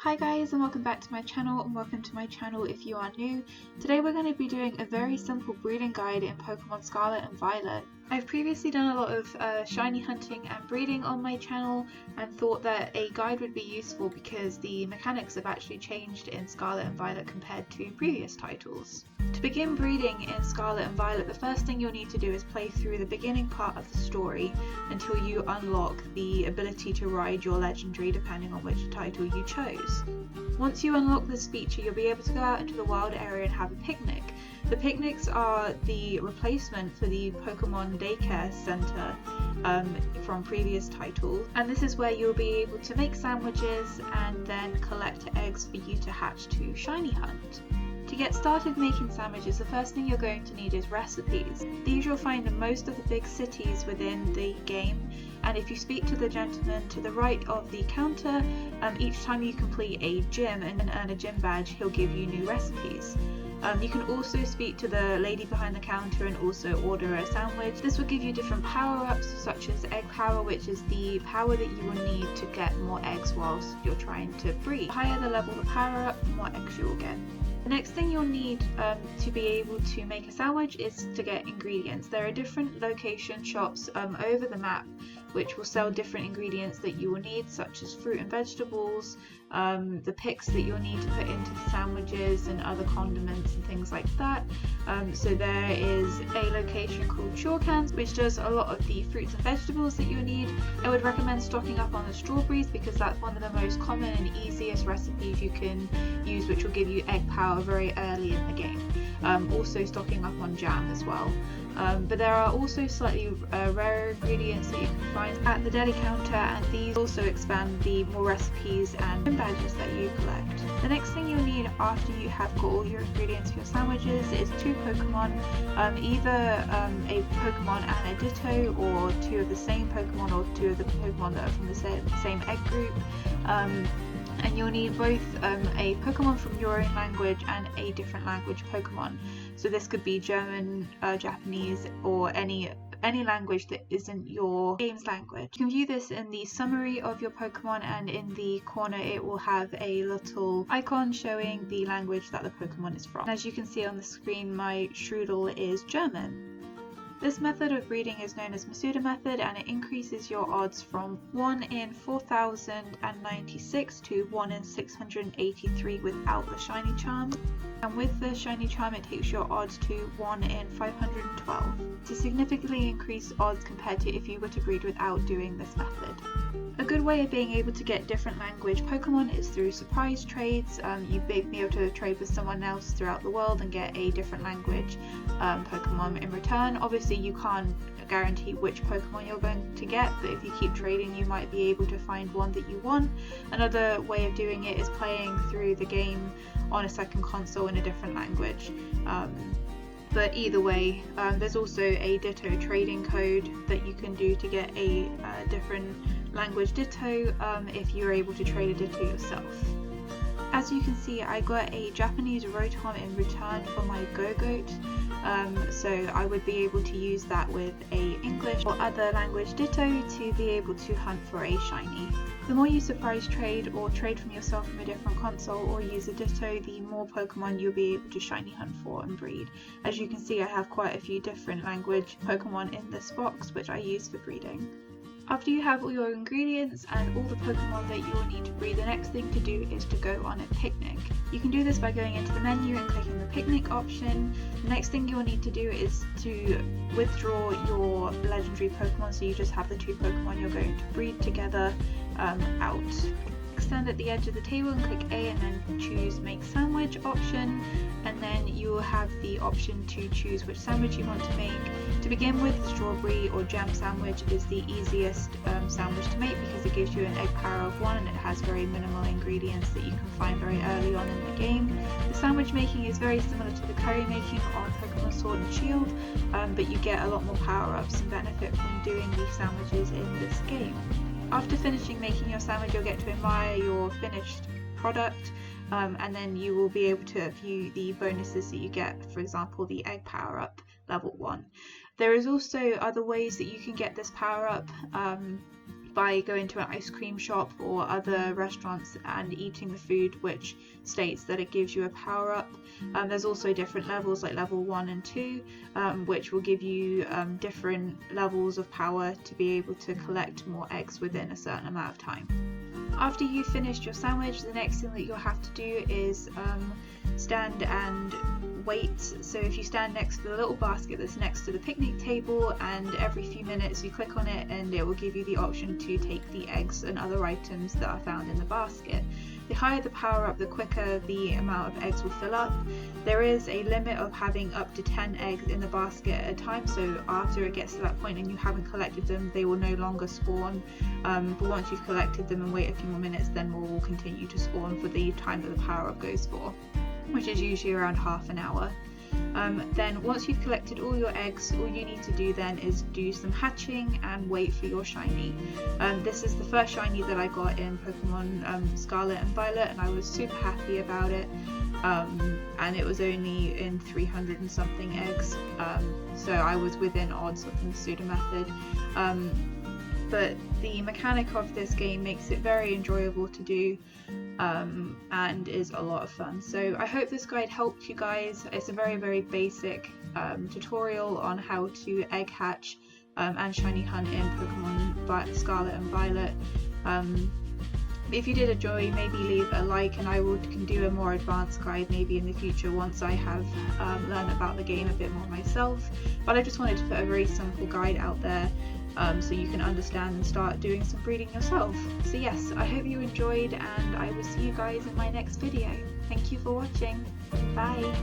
Hi guys, and welcome back to my channel, and welcome to my channel if you are new. Today we're going to be doing a very simple breeding guide in Pokemon Scarlet and Violet. I've previously done a lot of shiny hunting and breeding on my channel and thought that a guide would be useful because the mechanics have actually changed in Scarlet and Violet compared to previous titles. To begin breeding in Scarlet and Violet, the first thing you'll need to do is play through the beginning part of the story until you unlock the ability to ride your legendary depending on which title you chose. Once you unlock this feature, you'll be able to go out into the wild area and have a picnic. The picnics are the replacement for the Pokemon Daycare Center from previous titles, and this is where you'll be able to make sandwiches and then collect eggs for you to hatch to shiny hunt. To get started making sandwiches, the first thing you're going to need is recipes. These you'll find in most of the big cities within the game, and if you speak to the gentleman to the right of the counter, each time you complete a gym and earn a gym badge, he'll give you new recipes. You can also speak to the lady behind the counter and also order a sandwich. This will give you different power-ups such as egg power, which is the power that you will need to get more eggs whilst you're trying to breed. The higher the level of power-up, the more eggs you will get. The next thing you'll need to be able to make a sandwich is to get ingredients. There are different location shops over the map which will sell different ingredients that you will need, such as fruit and vegetables, the picks that you'll need to put into the sandwiches, and other condiments and things like that. So there is a location called Shawcans which does a lot of the fruits and vegetables that you'll need. I would recommend stocking up on the strawberries because that's one of the most common and easiest recipes you can use, which will give you egg power very early in the game. Also stocking up on jam as well. But there are also slightly rarer ingredients that you can find at the deli counter, and these also expand the more recipes and badges that you collect. The next thing you'll need after you have got all your ingredients for your sandwiches is two Pokemon, either a Pokemon and a Ditto, or two of the same Pokemon, or two of the Pokemon that are from the same egg group. And you'll need both a Pokemon from your own language and a different language Pokemon. So this could be German, Japanese, or any language that isn't your game's language. You can view this in the summary of your Pokemon, and in the corner it will have a little icon showing the language that the Pokemon is from. And as you can see on the screen, my Strudel is German. This method of breeding is known as Masuda method, and it increases your odds from 1 in 4096 to 1 in 683 without the shiny charm. And with the shiny charm, it takes your odds to 1 in 512. To significantly increase odds compared to if you were to breed without doing this method. A good way of being able to get different language Pokemon is through surprise trades. You may be able to trade with someone else throughout the world and get a different language Pokemon in return. Obviously you can't guarantee which Pokemon you're going to get, but if you keep trading you might be able to find one that you want. Another way of doing it is playing through the game on a second console in a different language. But either way, there's also a Ditto trading code that you can do to get a different language Ditto if you're able to trade a Ditto yourself. As you can see, I got a Japanese Rotom in return for my Go-Goat, so I would be able to use that with a English or other language Ditto to be able to hunt for a shiny. The more you surprise trade or trade from yourself from a different console or use a Ditto, the more Pokemon you'll be able to shiny hunt for and breed. As you can see, I have quite a few different language Pokemon in this box which I use for breeding. After you have all your ingredients and all the Pokemon that you will need to breed, the next thing to do is to go on a picnic. You can do this by going into the menu and clicking the picnic option. The next thing you will need to do is to withdraw your legendary Pokemon, so you just have the two Pokemon you're going to breed together out. Stand at the edge of the table and click A and then choose make sandwich option, and then you will have the option to choose which sandwich you want to make. To begin with, the strawberry or jam sandwich is the easiest sandwich to make because it gives you an egg power of 1 and it has very minimal ingredients that you can find very early on in the game. The sandwich making is very similar to the curry making on Pokemon Sword and Shield, but you get a lot more power-ups and benefit from doing these sandwiches in this game. After finishing making your sandwich, you'll get to admire your finished product, and then you will be able to view the bonuses that you get, for example the egg power up level 1. There is also other ways that you can get this power up. by going to an ice cream shop or other restaurants and eating the food which states that it gives you a power up. There's also different levels like level 1 and 2 which will give you different levels of power to be able to collect more eggs within a certain amount of time. After you've finished your sandwich, the next thing that you'll have to do is stand and wait. So if you stand next to the little basket that's next to the picnic table, and every few minutes you click on it and it will give you the option to take the eggs and other items that are found in the basket. The higher the power up, the quicker the amount of eggs will fill up. There is a limit of having up to 10 eggs in the basket at a time, so after it gets to that point and you haven't collected them, they will no longer spawn. But once you've collected them and wait a few more minutes, then will continue to spawn for the time that the power up goes for, which is usually around half an hour. Then once you've collected all your eggs, all you need to do then is do some hatching and wait for your shiny. This is the first shiny that I got in Pokemon Scarlet and Violet, and I was super happy about it. And it was only in 300 and something eggs, so I was within odds of the Masuda method. But the mechanic of this game makes it very enjoyable to do, and is a lot of fun. So I hope this guide helped you guys. It's a very basic tutorial on how to egg hatch and shiny hunt in Pokemon Scarlet and Violet. If you did enjoy, maybe leave a like, and I can do a more advanced guide maybe in the future once I have learned about the game a bit more myself. But I just wanted to put a very simple guide out there so you can understand and start doing some breeding yourself. So yes, I hope you enjoyed, and I will see you guys in my next video. Thank you for watching. Bye!